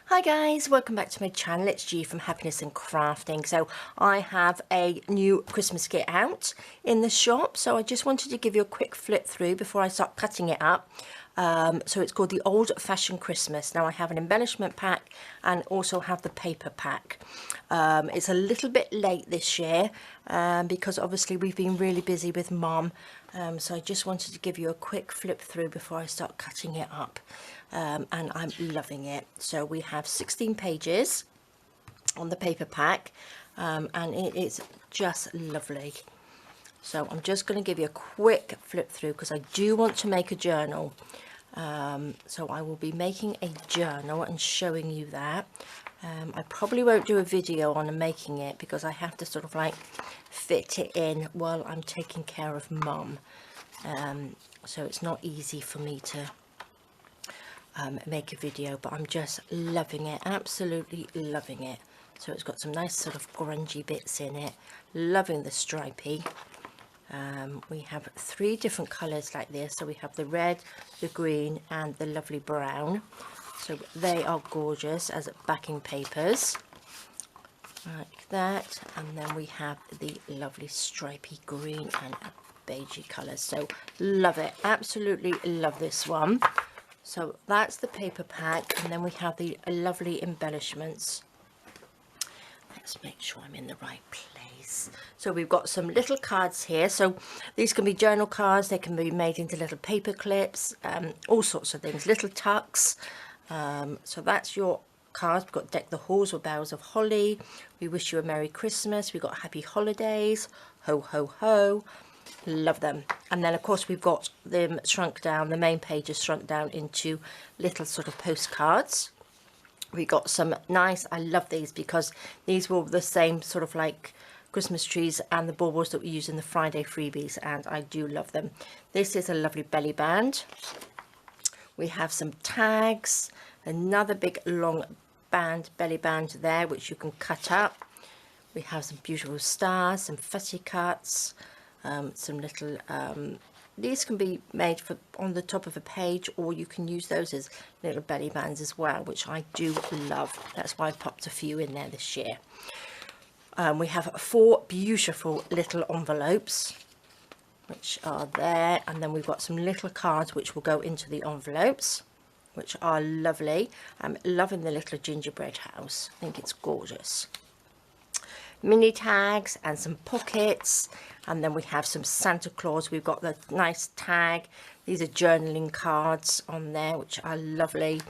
Hi guys, welcome back to my channel. It's G from Happiness and Crafting. So I have a new Christmas kit out in the shop, so I just wanted to give you a quick flip through before I start cutting it up. So it's called the Old Fashioned Christmas. Now I have an embellishment pack and also have the paper pack. It's a little bit late this year because obviously we've been really busy with Mom. So I just wanted to give you a quick flip through before I start cutting it up. And I'm loving it. So we have 16 pages on the paper pack and it is just lovely. So I'm just going to give you a quick flip through because I do want to make a journal. So I will be making a journal and showing you that. I probably won't do a video on making it because I have to sort of like fit it in while I'm taking care of Mum. So it's not easy for me to make a video, but I'm just loving it, absolutely loving it. So it's got some nice sort of grungy bits in it, loving the stripy. We have 3 different colours like this, so we have the red, the green and the lovely brown. So they are gorgeous as backing papers like that, and then we have the lovely stripy green and beigey colours. So love it, absolutely love this one. So that's the paper pack, and then we have the lovely embellishments. Let's make sure I'm in the right place. So we've got some little cards here. So these can be journal cards, they can be made into little paper clips, all sorts of things, little tucks. So that's your cards. We've got Deck the Halls with Boughs of Holly, We Wish You a Merry Christmas, we've got Happy Holidays, Ho Ho Ho. Love them. And then of course we've got them shrunk down, the main page is shrunk down into little sort of postcards. We got some nice, I love these because these were the same sort of like Christmas trees and the baubles that we use in the Friday freebies, and I do love them. This is a lovely belly band. We have some tags, another big long band, belly band there, which you can cut up. We have some beautiful stars, some fussy cuts, some little these can be made for on the top of a page, or you can use those as little belly bands as well, which I do love. That's why I popped a few in there this year. We have 4 beautiful little envelopes which are there, and then we've got some little cards which will go into the envelopes, which are lovely. I'm loving the little gingerbread house, I think it's gorgeous. Mini tags and some pockets, and then we have some Santa Claus. We've got the nice tag. These are journaling cards on there, which are lovely.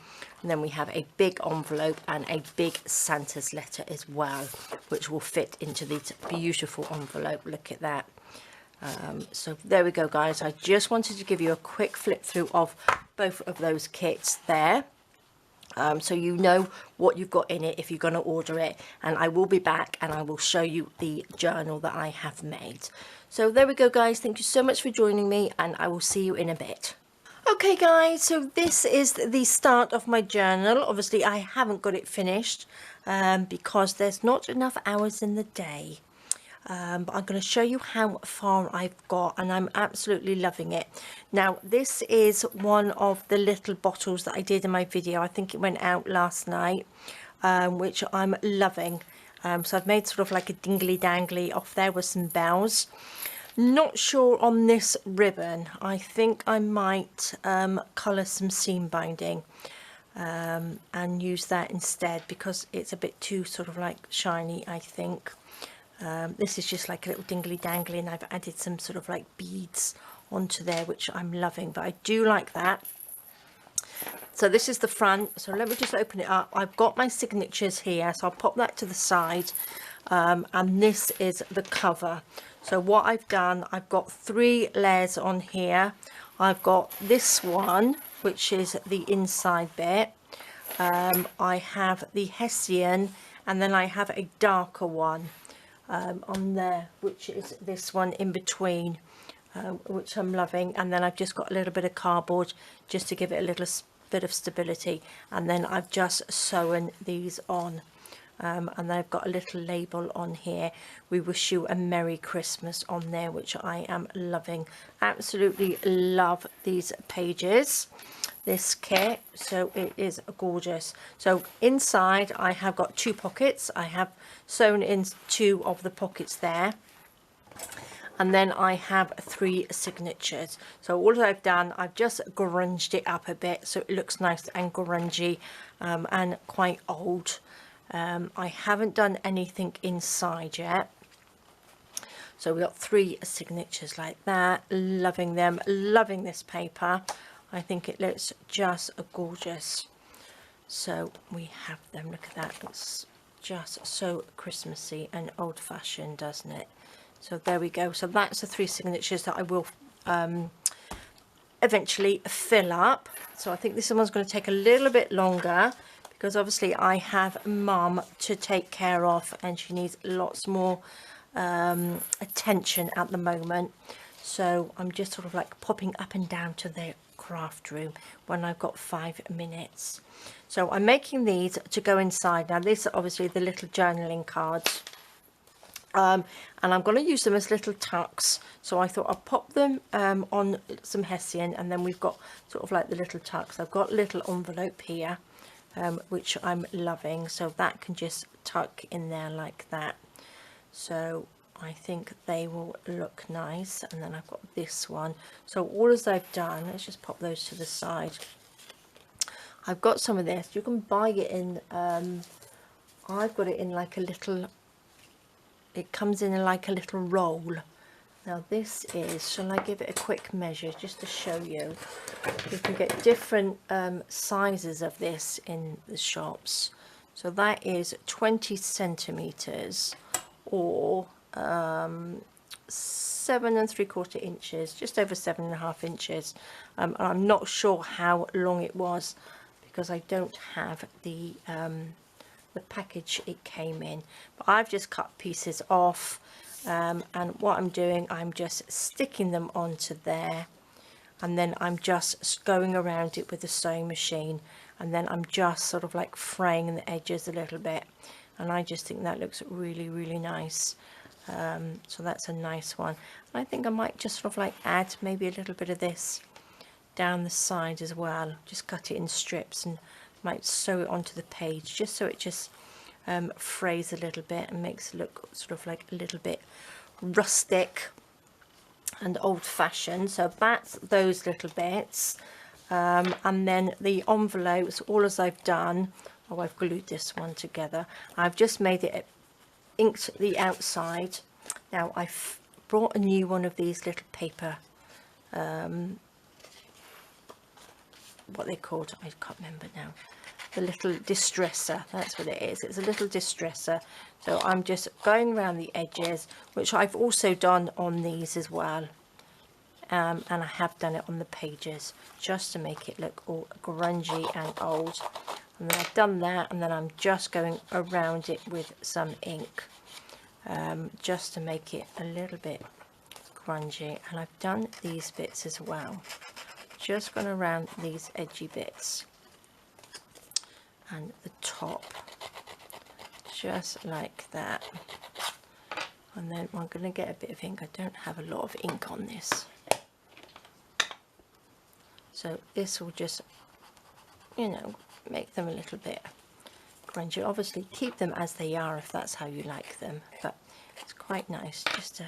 And then we have a big envelope and a big Santa's letter as well, which will fit into this beautiful envelope. Look at that. So there we go, guys. I just wanted to give you a quick flip through of both of those kits there. So you know what you've got in it if you're going to order it, and I will be back and I will show you the journal that I have made. So there we go, guys. Thank you so much for joining me, and I will see you in a bit. Okay guys, so this is the start of my journal. Obviously I haven't got it finished because there's not enough hours in the day. But I'm going to show you how far I've got, and I'm absolutely loving it. Now this is one of the little bottles that I did in my video. I think it went out last night, which I'm loving. So I've made sort of like a dingly dangly off there with some bells. Not sure on this ribbon. I think I might colour some seam binding and use that instead because it's a bit too sort of like shiny, I think. This is just like a little dingly dangly, and I've added some sort of like beads onto there, which I'm loving, but I do like that. So this is the front. So let me just open it up. I've got my signatures here, so I'll pop that to the side, and this is the cover. So what I've done, I've got 3 layers on here. I've got this one, which is the inside bit. I have the Hessian, and then I have a darker one on there, which is this one in between, which I'm loving. And then I've just got a little bit of cardboard just to give it a little bit of stability, and then I've just sewn these on, and then I've got a little label on here, We Wish You a Merry Christmas, on there, which I am loving. Absolutely love these pages. this kit, so it is gorgeous. So inside I have got 2 pockets. I have sewn in 2 of the pockets there, and then I have 3 signatures. So all I've done, I've just grunged it up a bit so it looks nice and grungy and quite old. I haven't done anything inside yet. So we've got 3 signatures like that. Loving them, loving this paper. I think it looks just gorgeous. So we have them. Look at that. It's just so Christmassy and old-fashioned, doesn't it? So there we go. So that's the 3 signatures that I will eventually fill up. So I think this one's going to take a little bit longer because obviously I have Mum to take care of and she needs lots more attention at the moment. So I'm just sort of like popping up and down to the craft room when I've got 5 minutes. So I'm making these to go inside. Now these are obviously the little journaling cards, and I'm going to use them as little tucks. So I thought I'd pop them on some hessian, and then we've got sort of like the little tucks. I've got a little envelope here which I'm loving, so that can just tuck in there like that. So I think they will look nice. And then I've got this one. So all as I've done, let's just pop those to the side. I've got some of this. You can buy it in, I've got it in like a little, it comes in like a little roll. Now this is, shall I give it a quick measure just to show you? You can get different sizes of this in the shops. So that is 20 centimeters or 7 3/4 inches, just over 7.5 inches. And I'm not sure how long it was because I don't have the package it came in, but I've just cut pieces off, and what I'm doing, I'm just sticking them onto there, and then I'm just going around it with the sewing machine, and then I'm just sort of like fraying the edges a little bit, and I just think that looks really, really nice. So that's a nice one. I think I might just sort of like add maybe a little bit of this down the side as well. Just cut it in strips and might sew it onto the page just so it just frays a little bit and makes it look sort of like a little bit rustic and old-fashioned. So that's those little bits, and then the envelopes, all as I've done, oh, I've glued this one together. I've just made it, inked the outside. Now I've brought a new one of these little paper, what they're called, I can't remember now, the little distresser, that's what it is. It's a little distresser. So I'm just going around the edges, which I've also done on these as well, and I have done it on the pages just to make it look all grungy and old. And then I've done that, and then I'm just going around it with some ink, just to make it a little bit grungy. And I've done these bits as well, just gone around these edgy bits and the top, just like that. And then I'm going to get a bit of ink. I don't have a lot of ink on this, so this will just, you know, make them a little bit grungy. Obviously keep them as they are if that's how you like them, but it's quite nice just to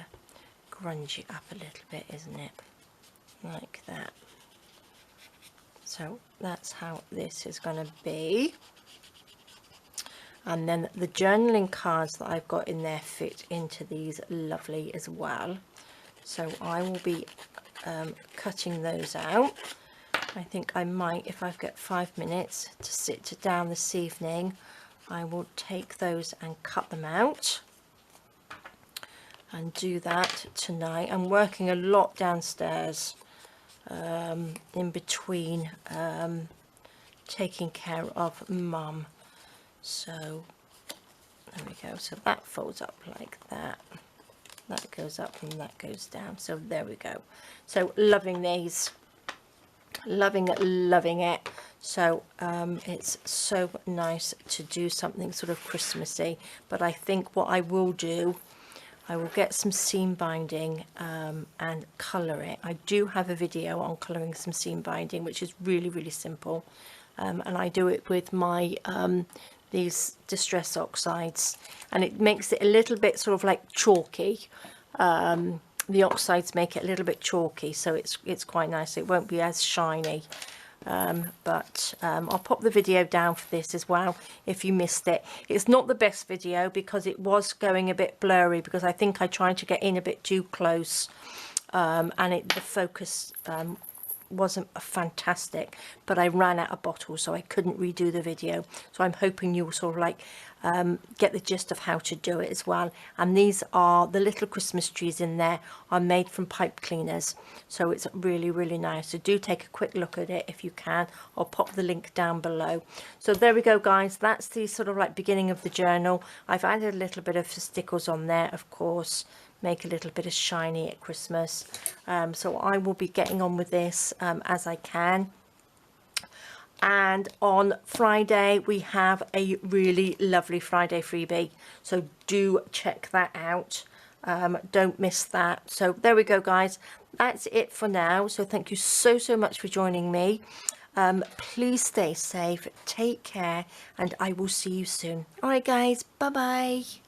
grunge it up a little bit, isn't it? Like that. So that's how this is going to be. And then the journaling cards that I've got in there fit into these lovely as well. So I will be cutting those out. I think I might, if I've got 5 minutes to sit down this evening, I will take those and cut them out and do that tonight. I'm working a lot downstairs in between taking care of Mum. So there we go. So that folds up like that. That goes up and that goes down. So there we go. So loving these. Loving it. So it's so nice to do something sort of Christmassy. But I think what I will do, I will get some seam binding and colour it. I do have a video on colouring some seam binding, which is really simple, and I do it with my these distress oxides, and it makes it a little bit sort of like chalky. The oxides make it a little bit chalky, so it's quite nice. It won't be as shiny. But I'll pop the video down for this as well if you missed it. It's not the best video because it was going a bit blurry, because I think I tried to get in a bit too close, and the focus wasn't fantastic, but I ran out of bottles, so I couldn't redo the video. So I'm hoping you'll sort of like get the gist of how to do it as well. And these are the little Christmas trees in there are made from pipe cleaners, so it's really nice. So do take a quick look at it if you can. I'll pop the link down below. So there we go, guys. That's the sort of like beginning of the journal. I've added a little bit of stickers on there, of course, make a little bit of shiny at Christmas. So I will be getting on with this as I can. And on Friday we have a really lovely Friday freebie, so do check that out. Don't miss that. So there we go, guys. That's it for now. So thank you so much for joining me. Please stay safe, take care, and I will see you soon. All right, guys, bye bye.